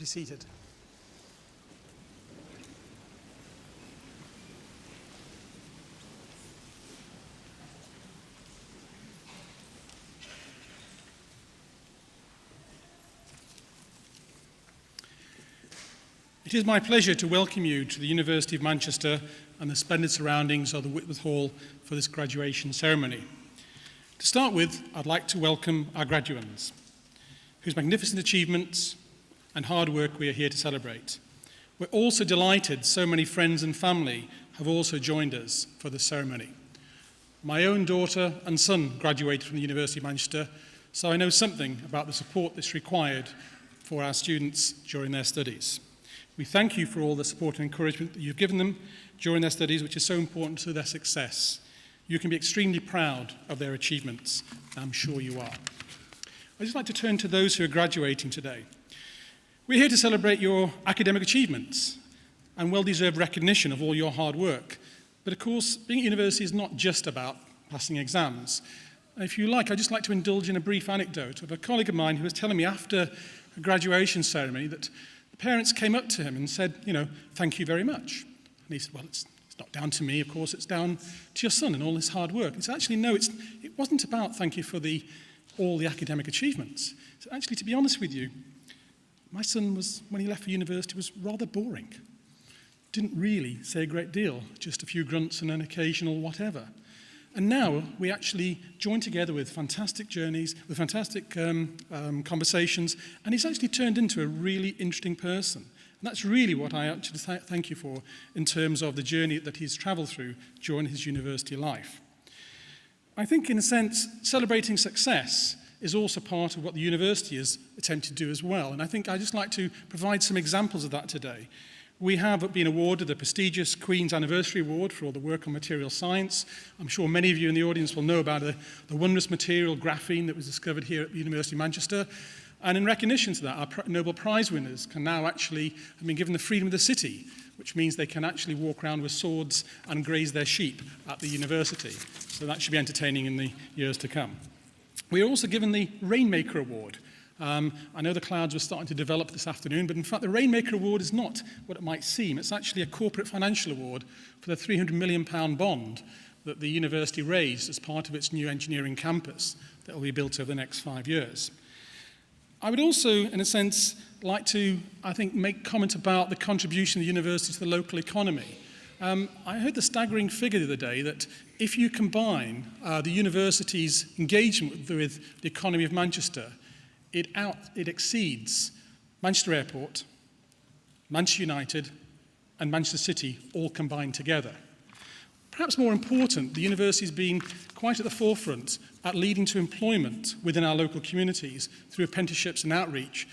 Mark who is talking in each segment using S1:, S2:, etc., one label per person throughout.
S1: seated. It is my pleasure to welcome you to the University of Manchester and the splendid surroundings of the Whitworth Hall for this graduation ceremony. To start with, I'd like to welcome our graduands, whose magnificent achievements and hard work we are here to celebrate. We're also delighted so many friends and family have also joined us for this ceremony. My own daughter and son graduated from the University of Manchester, so I know something about the support that's required for our students during their studies. We thank you for all the support and encouragement that you've given them during their studies, which is so important to their success. You can be extremely proud of their achievements. I'm sure you are. I'd just like to turn to those who are graduating today. We're here to celebrate your academic achievements and well-deserved recognition of all your hard work. But of course, being at university is not just about passing exams. And if you like, I'd just like to indulge in a brief anecdote of a colleague of mine who was telling me after a graduation ceremony that parents came up to him and said, thank you very much. And he said, well, it's not down to me, of course, it's down to your son and all his hard work. He said, actually, no, it wasn't about thank you for all the academic achievements. So actually, to be honest with you, my son was, when he left for university, was rather boring. Didn't really say a great deal, just a few grunts and an occasional whatever. And now we actually join together with fantastic journeys, with fantastic conversations, and he's actually turned into a really interesting person. And that's really what I actually thank you for in terms of the journey that he's travelled through during his university life. I think, in a sense, celebrating success is also part of what the university has attempted to do as well. And I think I'd just like to provide some examples of that today. We have been awarded the prestigious Queen's Anniversary Award for all the work on material science. I'm sure many of you in the audience will know about the wondrous material graphene that was discovered here at the University of Manchester. And in recognition to that, our Nobel Prize winners can now actually have been given the freedom of the city, which means they can actually walk around with swords and graze their sheep at the university. So that should be entertaining in the years to come. We are also given the Rainmaker Award. I know the clouds were starting to develop this afternoon, but in fact the Rainmaker Award is not what it might seem. It's actually a corporate financial award for the £300 million bond that the university raised as part of its new engineering campus that will be built over the next 5 years. I would also, in a sense, like to, make comment about the contribution of the university to the local economy. I heard the staggering figure the other day that if you combine the university's engagement with the economy of Manchester, it exceeds Manchester Airport, Manchester United, and Manchester City all combined together. Perhaps more important, the university has been quite at the forefront at leading to employment within our local communities through apprenticeships and outreach,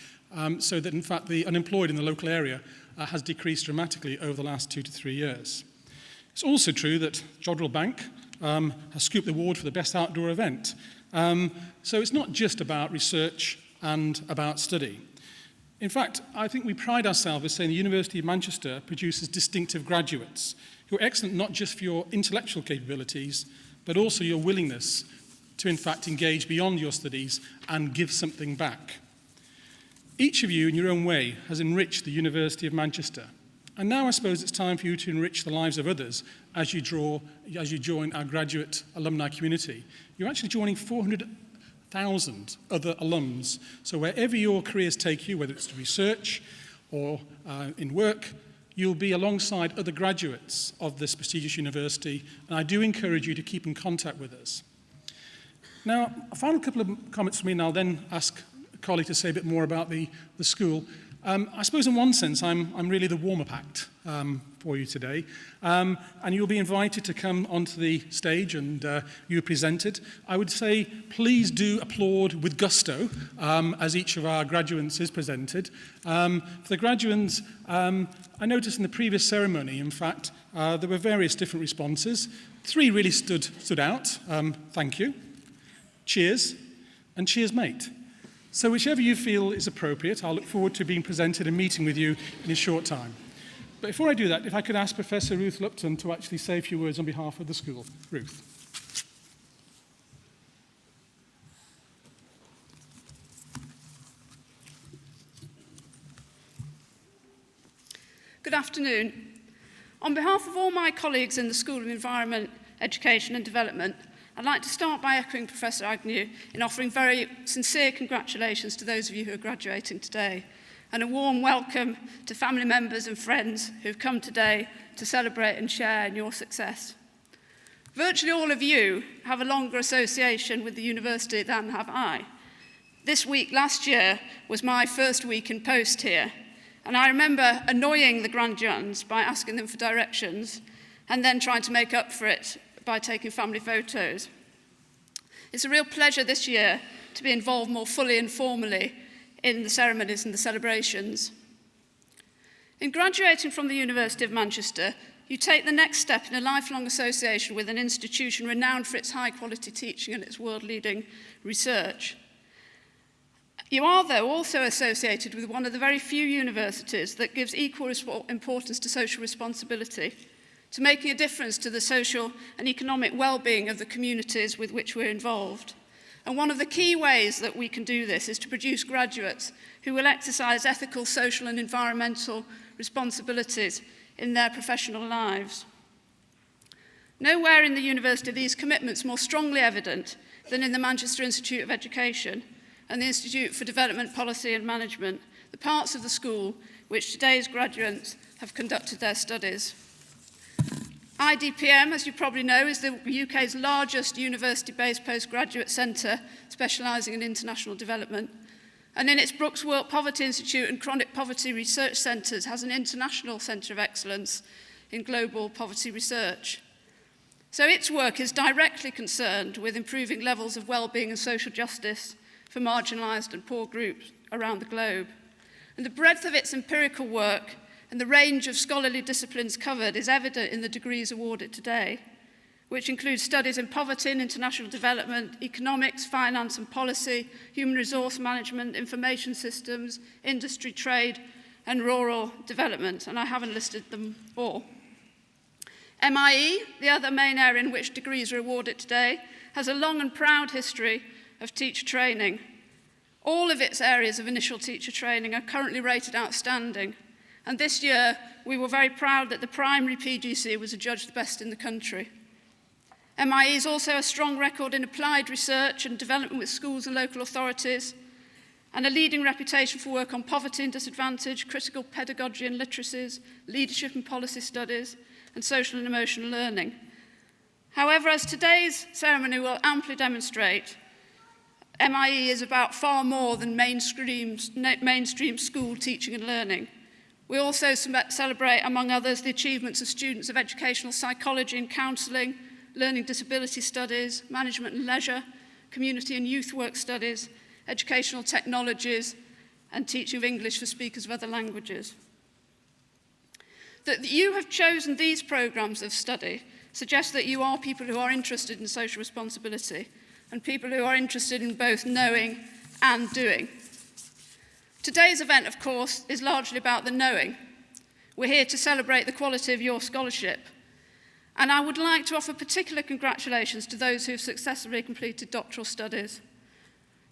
S1: so that in fact the unemployed in the local area has decreased dramatically over the last 2 to 3 years. It's also true that Jodrell Bank has scooped the award for the best outdoor event. So it's not just about research and about study. In fact, I think we pride ourselves in saying the University of Manchester produces distinctive graduates who are excellent not just for your intellectual capabilities, but also your willingness to in fact engage beyond your studies and give something back. Each of you in your own way has enriched the University of Manchester. And now I suppose it's time for you to enrich the lives of others as you join our graduate alumni community. You're actually joining 400,000 other alums. So wherever your careers take you, whether it's to research or in work, you'll be alongside other graduates of this prestigious university. And I do encourage you to keep in contact with us. Now, a final couple of comments from me, and I'll then ask a colleague to say a bit more about the school. I suppose in one sense, I'm really the warm-up act for you today. And you'll be invited to come onto the stage and you present it. I would say, please do applaud with gusto as each of our graduates is presented. For the graduates, I noticed in the previous ceremony, in fact, there were various different responses. 3 really stood out. Thank you. Cheers. And cheers, mate. So whichever you feel is appropriate, I'll look forward to being presented and meeting with you in a short time. But before I do that, if I could ask Professor Ruth Lupton to actually say a few words on behalf of the school. Ruth.
S2: afternoon. On behalf of all my colleagues in the School of Environment, Education and Development, I'd like to start by echoing Professor Agnew in offering very sincere congratulations to those of you who are graduating today, and a warm welcome to family members and friends who've come today to celebrate and share in your success. Virtually all of you have a longer association with the university than have I. This week last year was my first week in post here, and I remember annoying the graduates by asking them for directions and then trying to make up for it by taking family photos. It's a real pleasure this year to be involved more fully and formally in the ceremonies and the celebrations. In graduating from the University of Manchester, you take the next step in a lifelong association with an institution renowned for its high-quality teaching and its world-leading research. You are, though, also associated with one of the very few universities that gives equal importance to social responsibility, to making a difference to the social and economic well-being of the communities with which we're involved. And one of the key ways that we can do this is to produce graduates who will exercise ethical, social and environmental responsibilities in their professional lives. Nowhere in the university are these commitments more strongly evident than in the Manchester Institute of Education and the Institute for Development Policy and Management, the parts of the school which today's graduates have conducted their studies. IDPM, as you probably know, is the UK's largest university-based postgraduate centre specialising in international development. And in its Brooks World Poverty Institute and Chronic Poverty Research Centres has an international centre of excellence in global poverty research. So its work is directly concerned with improving levels of well-being and social justice for marginalised and poor groups around the globe. And the breadth of its empirical work and the range of scholarly disciplines covered is evident in the degrees awarded today, which include studies in poverty and international development, economics, finance and policy, human resource management, information systems, industry, trade, and rural development, and I haven't listed them all. MIE, the other main area in which degrees are awarded today, has a long and proud history of teacher training. All of its areas of initial teacher training are currently rated outstanding, and this year we were very proud that the primary PGC was adjudged the best in the country. MIE is also a strong record in applied research and development with schools and local authorities, and a leading reputation for work on poverty and disadvantage, critical pedagogy and literacies, leadership and policy studies, and social and emotional learning. However, as today's ceremony will amply demonstrate, MIE is about far more than mainstream school teaching and learning. We also celebrate, among others, the achievements of students of educational psychology and counselling, learning disability studies, management and leisure, community and youth work studies, educational technologies, and teaching of English for speakers of other languages. That you have chosen these programmes of study suggests that you are people who are interested in social responsibility and people who are interested in both knowing and doing. Today's event, of course, is largely about the knowing. We're here to celebrate the quality of your scholarship. And I would like to offer particular congratulations to those who have successfully completed doctoral studies.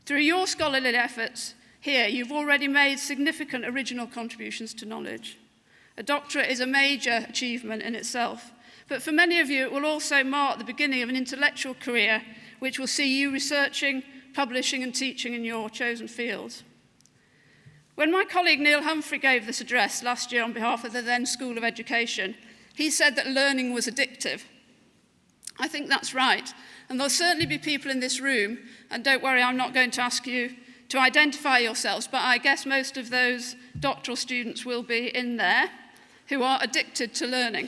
S2: Through your scholarly efforts here, you've already made significant original contributions to knowledge. A doctorate is a major achievement in itself, but for many of you it will also mark the beginning of an intellectual career which will see you researching, publishing and teaching in your chosen fields. When my colleague Neil Humphrey gave this address last year on behalf of the then School of Education, he said that learning was addictive. I think that's right, and there'll certainly be people in this room, and don't worry, I'm not going to ask you to identify yourselves, but I guess most of those doctoral students will be in there, who are addicted to learning,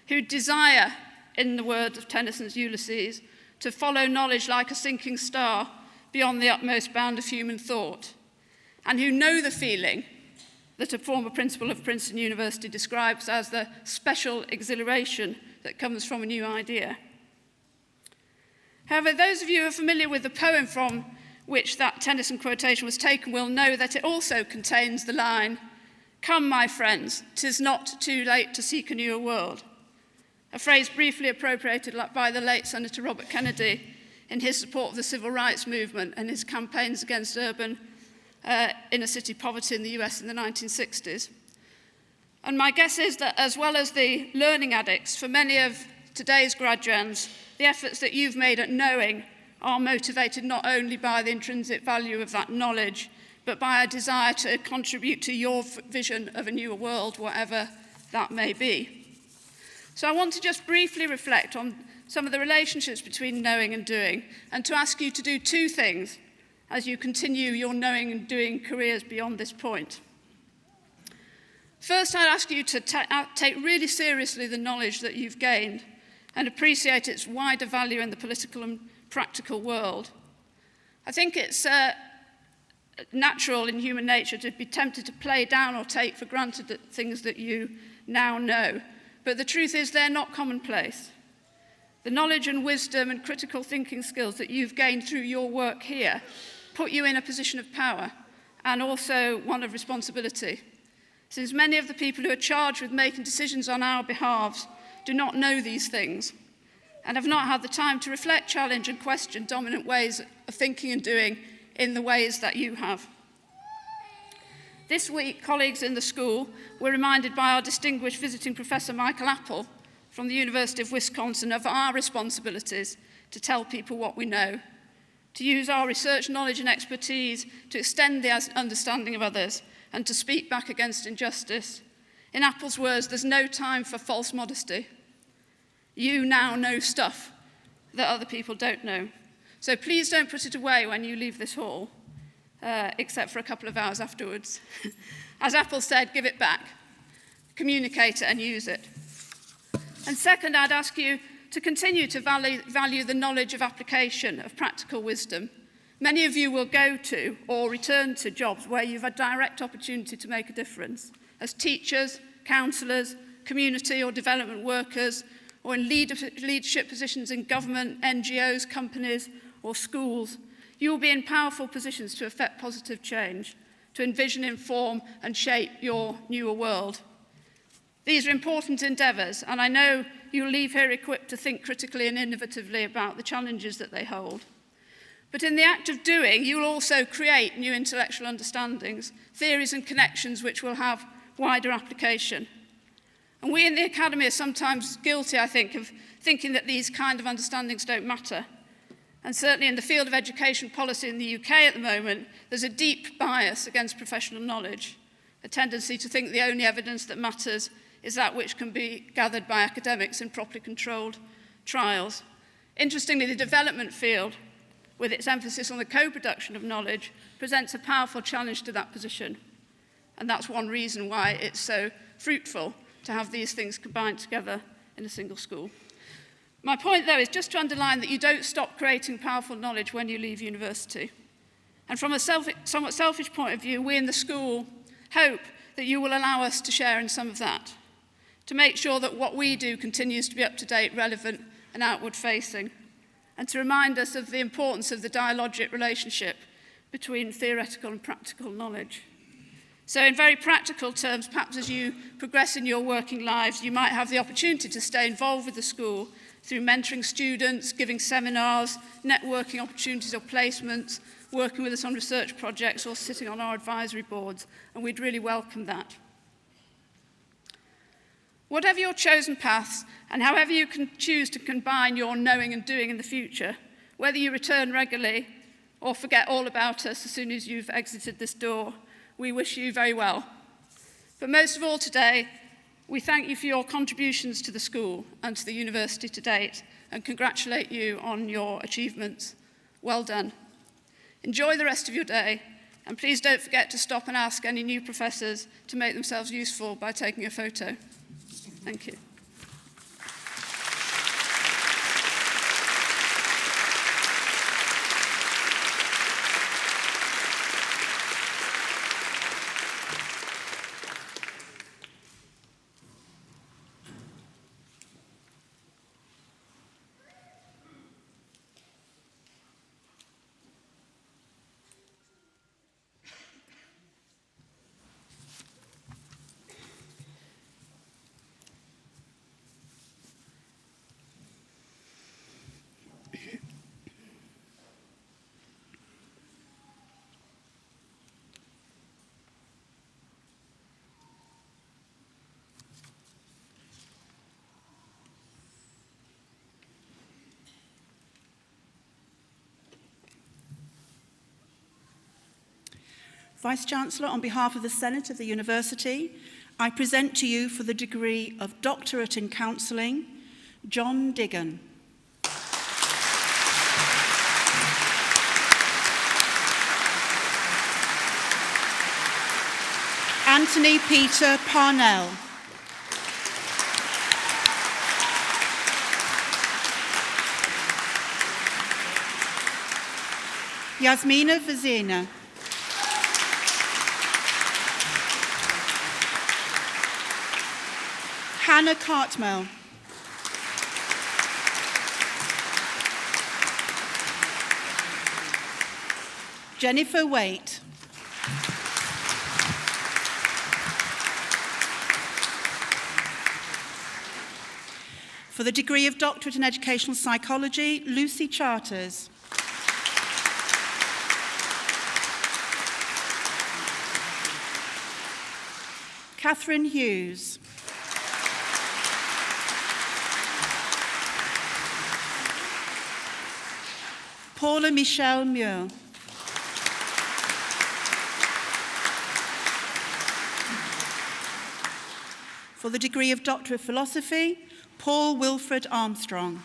S2: who desire, in the words of Tennyson's Ulysses, to follow knowledge like a sinking star beyond the utmost bound of human thought, and who know the feeling that a former principal of Princeton University describes as the special exhilaration that comes from a new idea. However, those of you who are familiar with the poem from which that Tennyson quotation was taken will know that it also contains the line, "Come, my friends, 'tis not too late to seek a newer world," a phrase briefly appropriated by the late Senator Robert Kennedy in his support of the civil rights movement and his campaigns against urban inner-city poverty in the US in the 1960s. And my guess is that as well as the learning addicts, for many of today's graduands, the efforts that you've made at knowing are motivated not only by the intrinsic value of that knowledge, but by a desire to contribute to your vision of a newer world, whatever that may be. So I want to just briefly reflect on some of the relationships between knowing and doing, and to ask you to do two things as you continue your knowing and doing careers beyond this point. First, I'd ask you to take really seriously the knowledge that you've gained and appreciate its wider value in the political and practical world. I think it's natural in human nature to be tempted to play down or take for granted that things that you now know. But the truth is they're not commonplace. The knowledge and wisdom and critical thinking skills that you've gained through your work here put you in a position of power and also one of responsibility. Since many of the people who are charged with making decisions on our behalf do not know these things and have not had the time to reflect, challenge and question dominant ways of thinking and doing in the ways that you have. This week, colleagues in the school were reminded by our distinguished visiting Professor Michael Apple from the University of Wisconsin of our responsibilities to tell people what we know, to use our research knowledge and expertise to extend the understanding of others and to speak back against injustice. In Apple's words, there's no time for false modesty. You now know stuff that other people don't know. So please don't put it away when you leave this hall, except for a couple of hours afterwards. As Apple said, give it back, communicate it and use it. And second, I'd ask you to continue to value the knowledge of application, of practical wisdom. Many of you will go to or return to jobs where you've a direct opportunity to make a difference, as teachers, counsellors, community or development workers, or in leadership positions in government, NGOs, companies, or schools. You will be in powerful positions to effect positive change, to envision, inform, and shape your newer world. These are important endeavours, and I know you'll leave here equipped to think critically and innovatively about the challenges that they hold. But in the act of doing, you will also create new intellectual understandings, theories and connections which will have wider application. And we in the academy are sometimes guilty, I think, of thinking that these kind of understandings don't matter. And certainly in the field of education policy in the UK at the moment, there's a deep bias against professional knowledge, a tendency to think the only evidence that matters is that which can be gathered by academics in properly controlled trials. Interestingly, the development field, with its emphasis on the co-production of knowledge, presents a powerful challenge to that position. And that's one reason why it's so fruitful to have these things combined together in a single school. My point, though, is just to underline that you don't stop creating powerful knowledge when you leave university. And from a somewhat selfish point of view, we in the school hope that you will allow us to share in some of that, to make sure that what we do continues to be up-to-date, relevant, and outward-facing, and to remind us of the importance of the dialogic relationship between theoretical and practical knowledge. So in very practical terms, perhaps as you progress in your working lives, you might have the opportunity to stay involved with the school through mentoring students, giving seminars, networking opportunities or placements, working with us on research projects or sitting on our advisory boards, and we'd really welcome that. Whatever your chosen paths, and however you can choose to combine your knowing and doing in the future, whether you return regularly or forget all about us as soon as you've exited this door, we wish you very well. But most of all today, we thank you for your contributions to the school and to the university to date, and congratulate you on your achievements. Well done. Enjoy the rest of your day, and please don't forget to stop and ask any new professors to make themselves useful by taking a photo. Thank you.
S3: Vice-Chancellor, on behalf of the Senate of the University, I present to you for the degree of Doctorate in Counselling, John Diggon. Anthony Peter Parnell. Yasmina Vazina. Hannah Cartmel. Jennifer Waite. For the degree of Doctorate in Educational Psychology, Lucy Charters. Catherine Hughes. Paula Michelle Muir. For the degree of Doctor of Philosophy, Paul Wilfred Armstrong.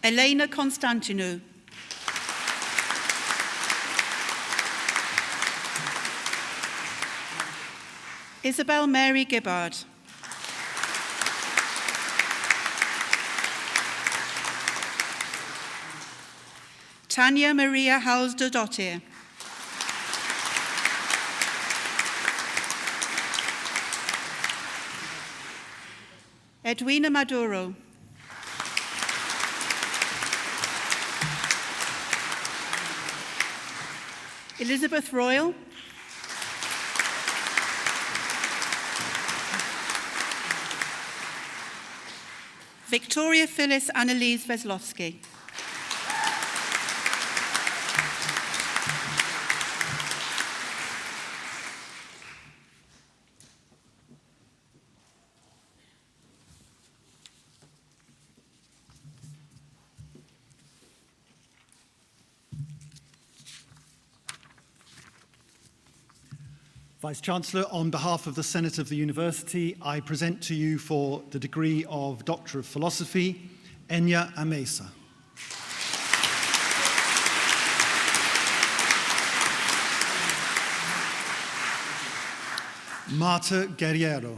S3: Elena Constantinou. Isabel Mary Gibbard. Tanya Maria Halsdottir. Edwina Maduro. Elizabeth Royal. Victoria Phyllis Annalise Veslowski.
S4: Vice-Chancellor, on behalf of the Senate of the University, I present to you for the degree of Doctor of Philosophy, Enya Amesa. Marta Guerriero.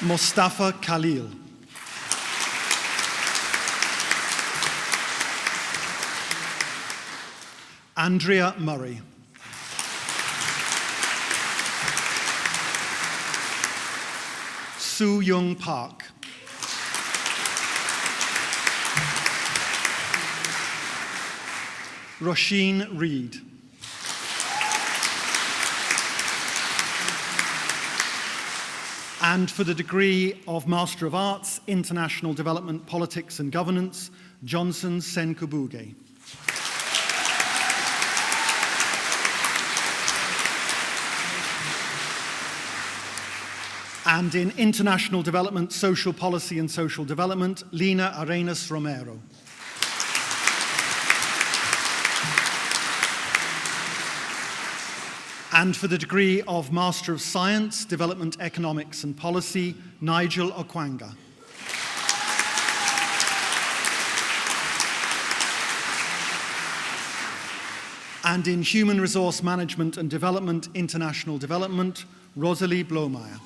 S4: Mustafa Khalil. Andrea Murray. Soo Young Park. Roisin Reid. And for the degree of Master of Arts, International Development, Politics and Governance, Johnson Senkubuge. And in International Development, Social Policy and Social Development, Lina Arenas Romero. And for the degree of Master of Science, Development, Economics and Policy, Nigel Okwanga. And in Human Resource Management and Development, International Development, Rosalie Blomeyer.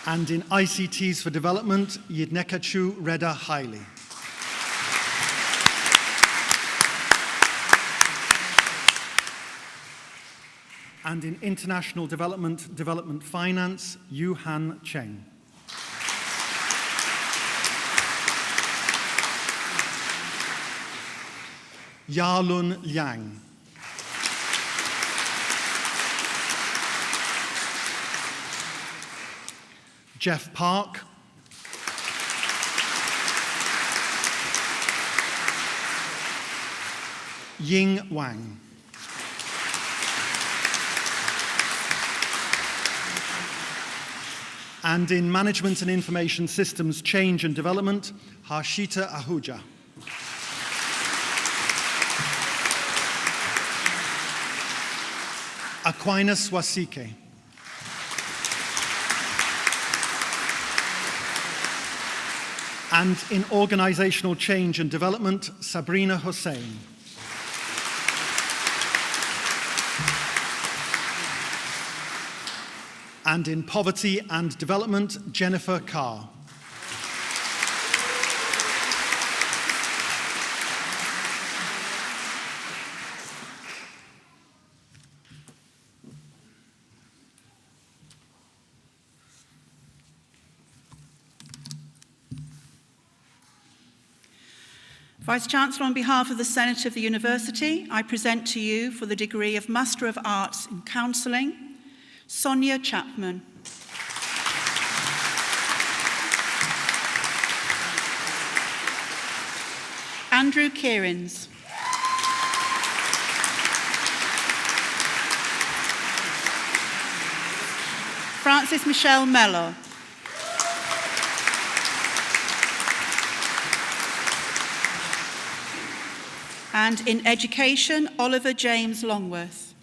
S4: And in ICTs for Development, Yidnekachu Reda Haile. And in International Development, Development Finance, Yu-Han Cheng. Yarlun Liang. Jeff Park. Ying Wang. And in Management and Information Systems Change and Development, Harshita Ahuja. Aquinas Wasike. And in Organizational Change and Development, Sabrina Hossain. And in Poverty and Development, Jennifer Carr.
S3: Vice-Chancellor, on behalf of the Senate of the University, I present to you for the degree of Master of Arts in Counselling, Sonia Chapman. Andrew Kierans. Frances Michelle Mello. And in Education, Oliver James Longworth.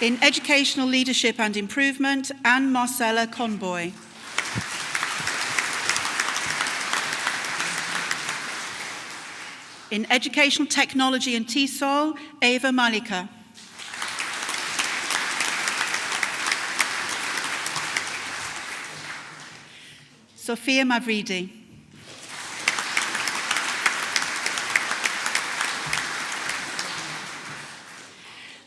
S3: In Educational Leadership and Improvement, Anne Marcella Conboy. In Educational Technology and TESOL, Ava Malika. Sophia Mavridi.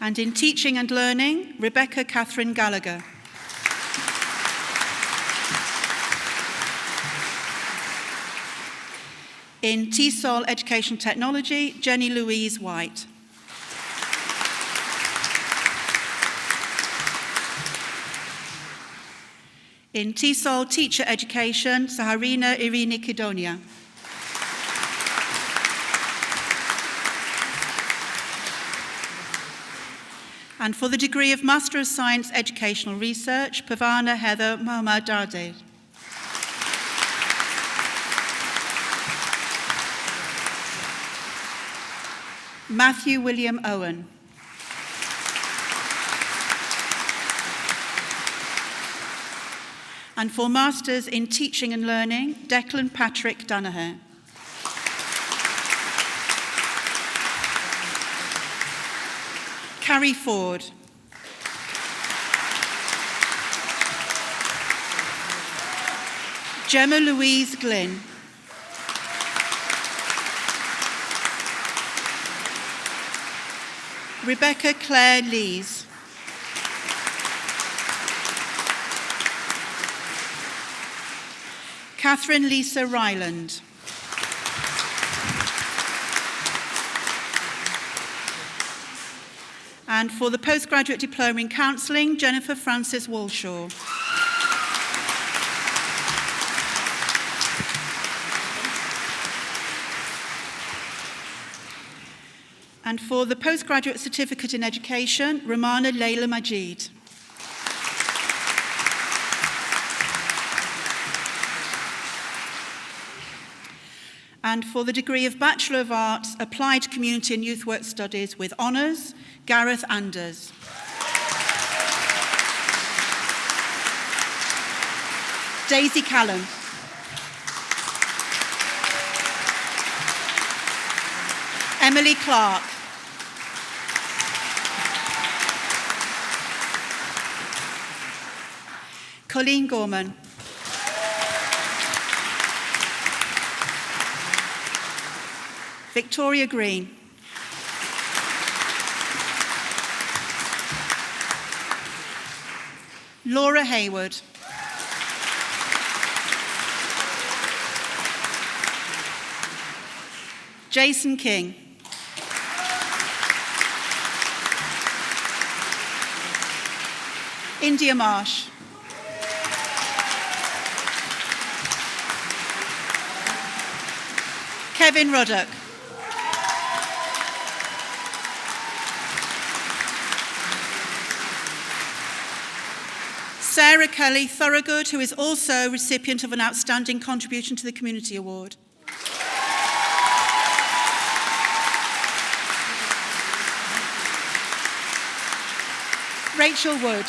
S3: And in Teaching and Learning, Rebecca Catherine Gallagher. In TESOL Education Technology, Jenny Louise White. In TESOL Teacher Education, Saharina Irini Kidonia. And for the degree of Master of Science Educational Research, Pavana Heather Mohammadardeh. Matthew William Owen. And for Masters in Teaching and Learning, Declan Patrick Danaher. Carrie Ford. Gemma Louise Glynn. Rebecca Claire Lees. Catherine Lisa Ryland. And for the Postgraduate Diploma in Counselling, Jennifer Francis Walshaw. And for the Postgraduate Certificate in Education, Romana Leila Majid. And for the degree of Bachelor of Arts, Applied Community and Youth Work Studies with Honours, Gareth Anders. Daisy Callum. Emily Clark. Colleen Gorman. Victoria Green. Laura Hayward. Jason King. India Marsh. Kevin Ruddock. Sarah Kelly Thorogood, who is also recipient of an Outstanding Contribution to the Community Award. Rachel Wood.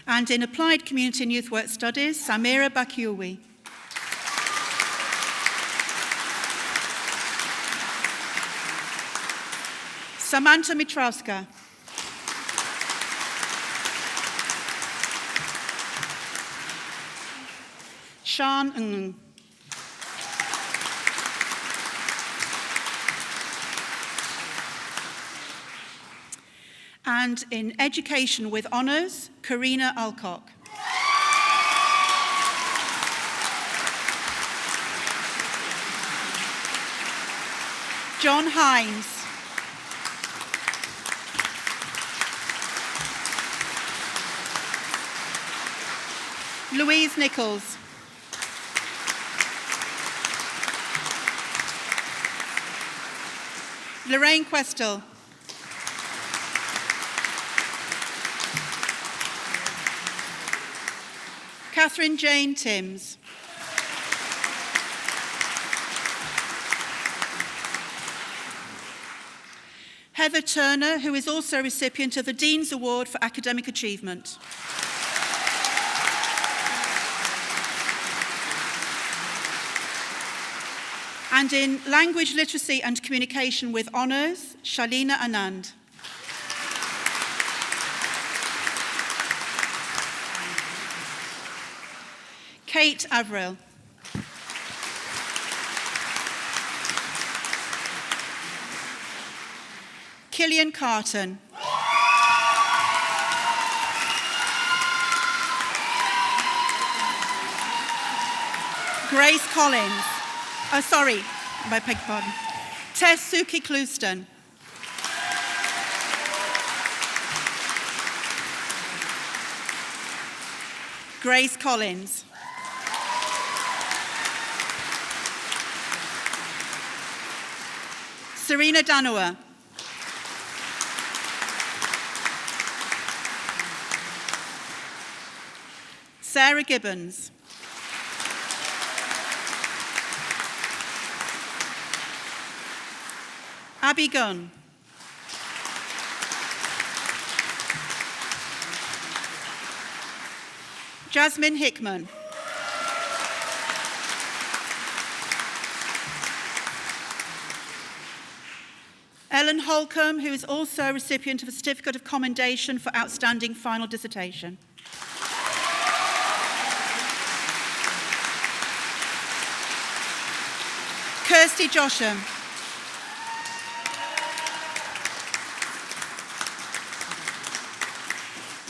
S3: And in Applied Community and Youth Work Studies, Samira Bakiouwi. Samantha Mitrowska. Sean Ng. And in Education with Honours, Karina Alcock. John Hines. Louise Nichols. Lorraine Questel. Catherine Jane Timms. Heather Turner, who is also a recipient of the Dean's Award for Academic Achievement. And in Language, Literacy and Communication with Honours, Shalina Anand. Kate Averill. Killian Carton. Grace Collins. Oh, sorry, I beg your pardon. Tess Suki Clouston. Grace Collins. Serena Danoa. Sarah Gibbons. Abby Gunn. Jasmine Hickman. Ellen Holcomb, who is also a recipient of a Certificate of Commendation for Outstanding Final Dissertation. Kirsty Josham.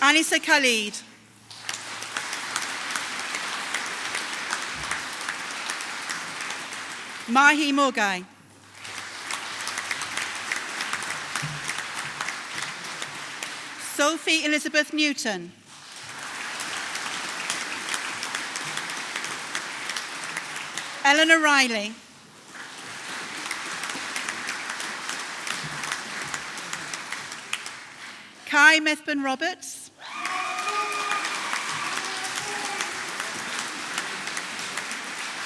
S3: Anissa Khalid. Mahi Mogai. Sophie Elizabeth Newton. Eleanor Riley. Kai Methburn Roberts.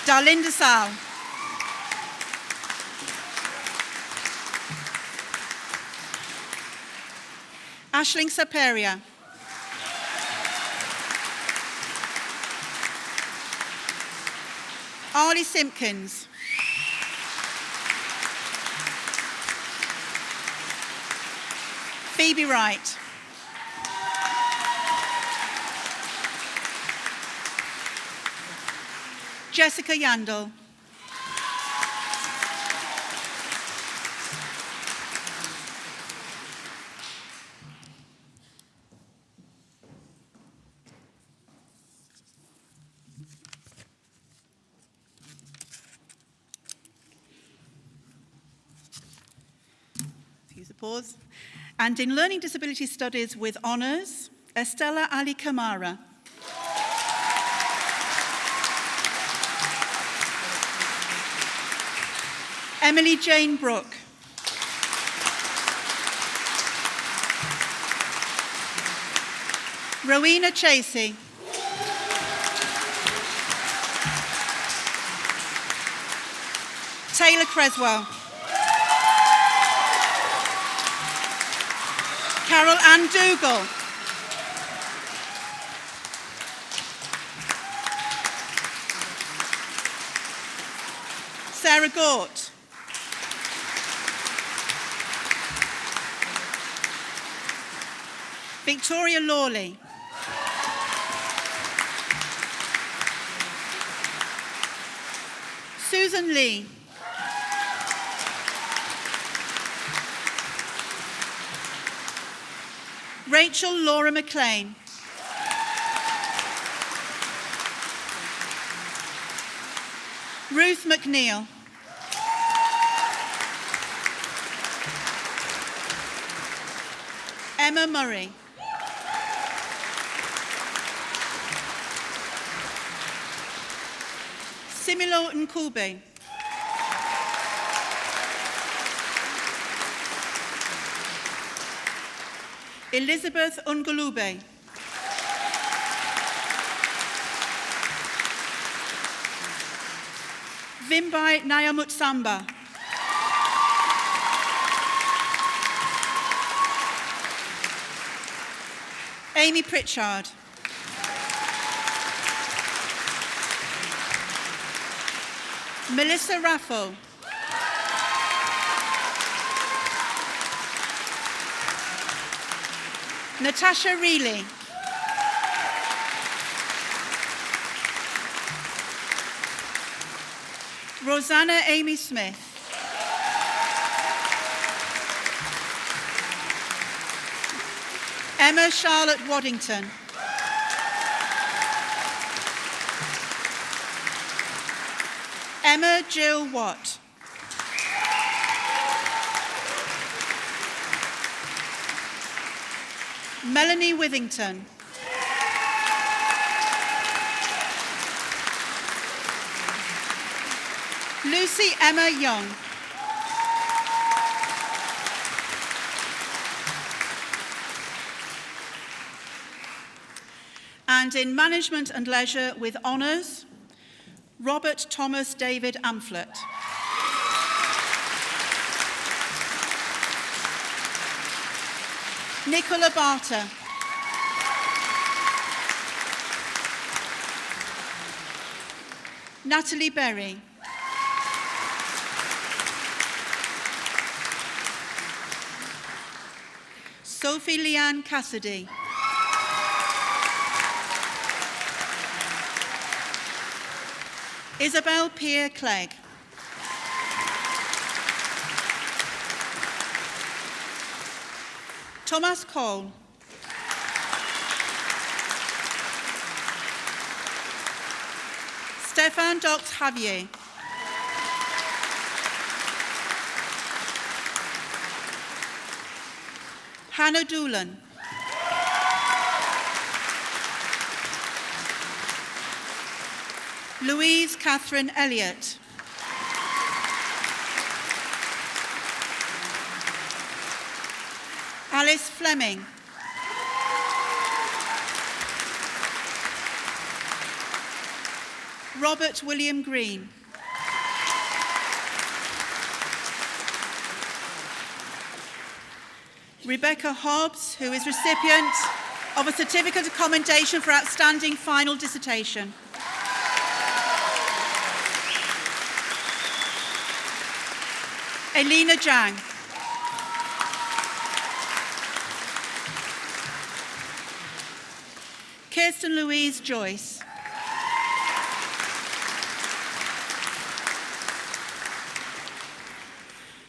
S3: Darlinda Sal. Aisling Saperia. Arlie Simpkins. Phoebe Wright. Jessica Yandel. Excuse the pause. And in Learning Disability Studies with Honours, Estella Ali Kamara. Emily Jane Brooke. Rowena Chasey. Taylor Creswell. Carol Ann Dougal. Sarah Gort. Victoria Lawley. Susan Lee. Rachel Laura McLean. Ruth McNeil. Emma Murray. Similo Nkube. Elizabeth Ungulube. Vimbai Nyamutsamba. Amy Pritchard. Melissa Raffo. Natasha Reilly. Rosanna Amy Smith. Emma Charlotte Waddington. Emma Jill Watt. Melanie Withington. Lucy Emma Young. And in Management and Leisure with honours, Robert Thomas David Amphlett. Nicola Barter. Natalie Berry. Sophie Leanne Cassidy. Isabel Pierre Clegg. Thomas Cole. Stéphane Dox Javier. Hannah Doolan. Louise Catherine Elliott. Alice Fleming. Robert William Green. Rebecca Hobbs, who is recipient of a Certificate of Commendation for Outstanding Final Dissertation. Elena Jang. Kirsten Louise Joyce.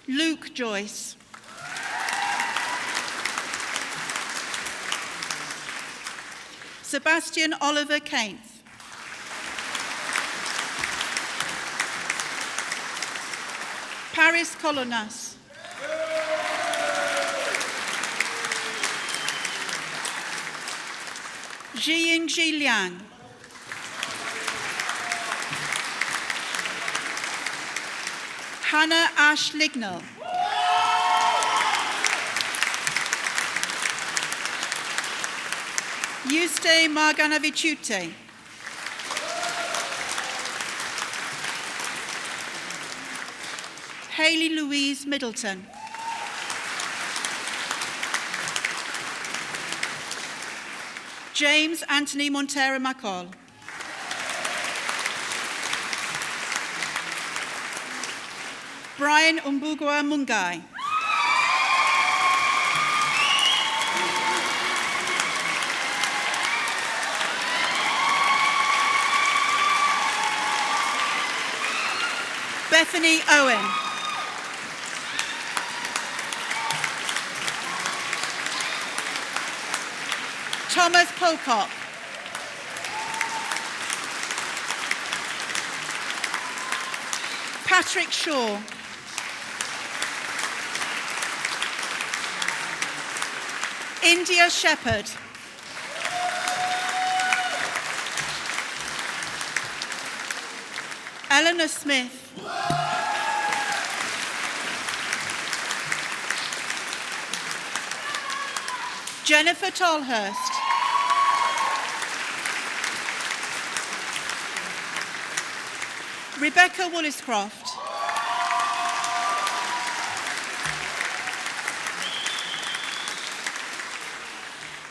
S3: Luke Joyce. Sebastian Oliver Kainth. Paris Colonas. Jiying Liang. Hannah Ash Lignell. Juste Marganaviciute. Hayley Louise Middleton. James Anthony Montero MacColl. Brian Umbugua Mungai. Bethany Owen. Thomas Pocock. Patrick Shaw. India Shepherd. Eleanor Smith. Jennifer Tolhurst. Rebecca Woolliscroft.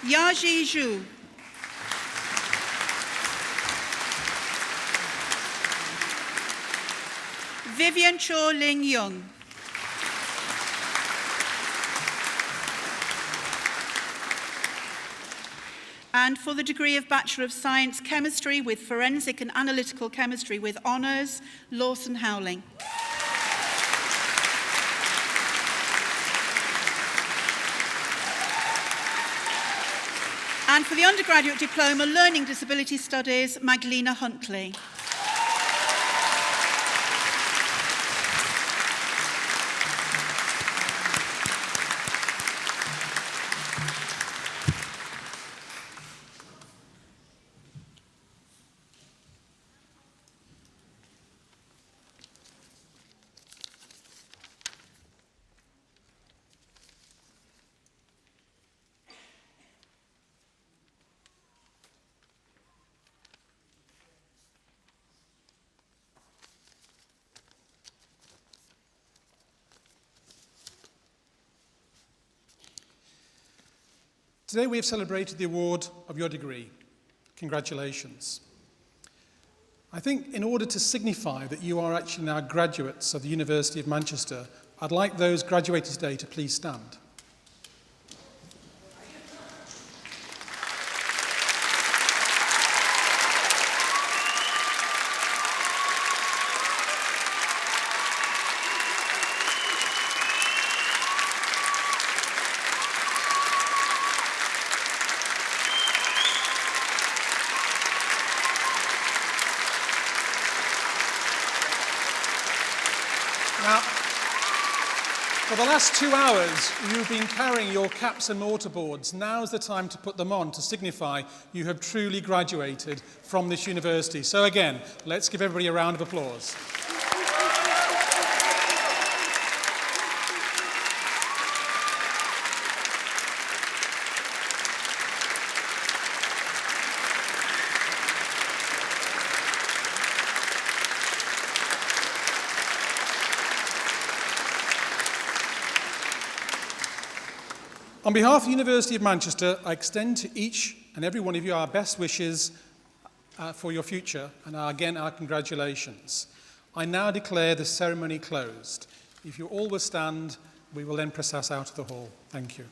S3: Yaji Zhu. Vivian Cho Ling Young. And for the degree of Bachelor of Science Chemistry with Forensic and Analytical Chemistry with Honours, Lawson Howling. And for the undergraduate diploma, Learning Disability Studies, Magdalena Huntley.
S1: Today we have celebrated the award of your degree. Congratulations. I think in order to signify that you are actually now graduates of the University of Manchester, I'd like those graduated today to please stand. Now, for the last 2 hours, you've been carrying your caps and mortarboards. Now's the time to put them on to signify you have truly graduated from this university. So again, let's give everybody a round of applause. On behalf of the University of Manchester, I extend to each and every one of you our best wishes for your future and again our congratulations. I now declare the ceremony closed. If you all will stand, we will then process out of the hall. Thank you.